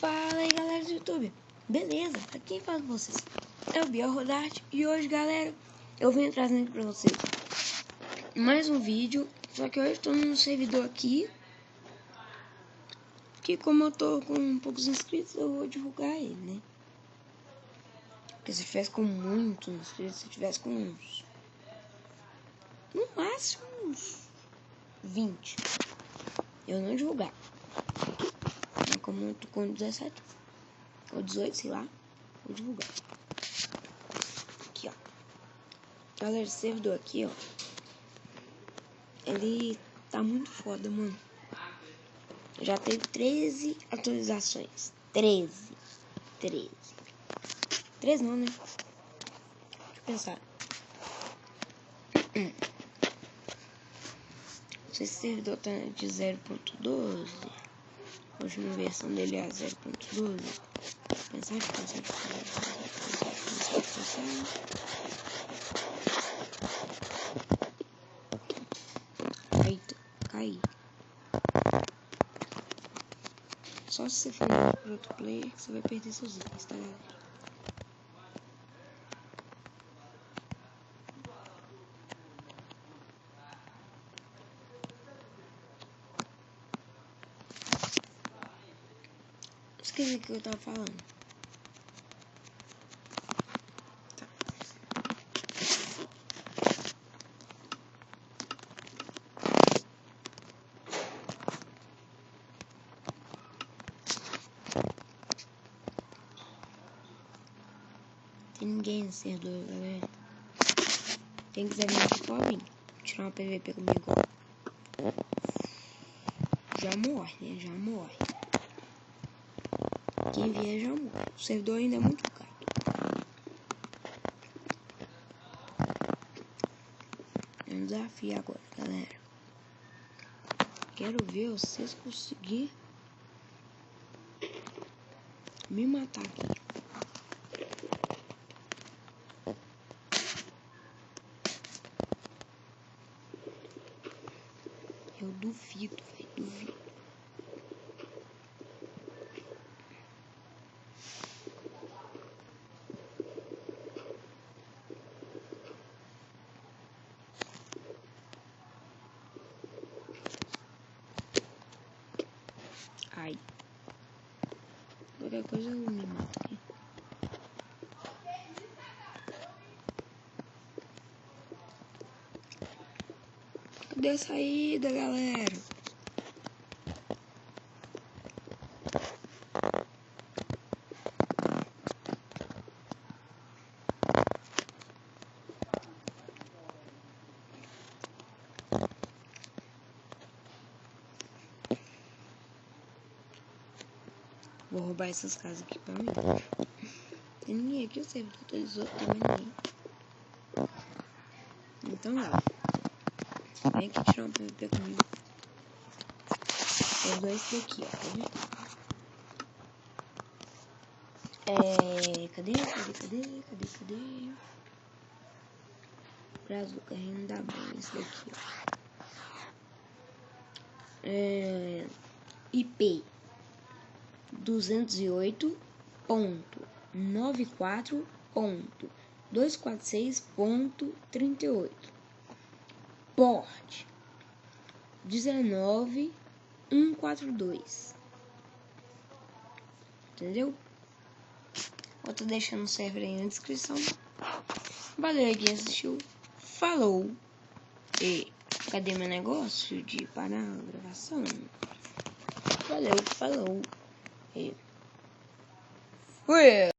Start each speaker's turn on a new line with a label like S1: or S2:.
S1: Fala aí, galera do YouTube, beleza? Aqui quem fala com vocês é o Biel Rodarte e hoje, galera, eu venho trazendo aqui pra vocês mais um vídeo. Só que hoje eu tô num servidor aqui que, como eu tô com poucos inscritos, eu vou divulgar ele, né? Porque se tivesse com muitos inscritos, se tivesse com uns, no máximo uns 20, eu não divulgar. Mas como eu tô com 17 ou 18, sei lá, vou divulgar. Aqui, ó. Galera, esse servidor aqui, ó, ele tá muito foda, mano. Já teve 13 atualizações. 13 não, né? Deixa eu pensar. Não sei se esse servidor tá de 0.12. A última versão dele é a 0.12. Pensar. Eita, caí. Só se você for para outro player que você vai perder seus itens, tá, galera? Esqueci o que eu tava falando. Tá. Tem ninguém nesse servidor, galera. Quem quiser vir aqui pode vir. Tirar uma PVP comigo, ó. Já morre, né? Já morre. Quem vier já morre. O servidor ainda é muito caro. É um desafio agora, galera. Quero ver vocês conseguirem me matar aqui. Eu duvido, velho. Duvido. Ai. Qualquer coisa eu me mato aqui. Cadê a saída, galera? Vou roubar essas casas aqui pra mim. Tem ninguém aqui, o servidor atualizou, tem mais ninguém. Então, galera, vem aqui tirar um PVP comigo. Eu dou esse daqui, ó, tá vendo? Cadê? Brazuca, ainda dá bom esse daqui, ó. IP 208.94.246.38. Port 19142. Entendeu? Eu tô deixando o server aí na descrição. Valeu quem assistiu. Falou. E cadê meu negócio de parar a gravação? Valeu, falou. E fui.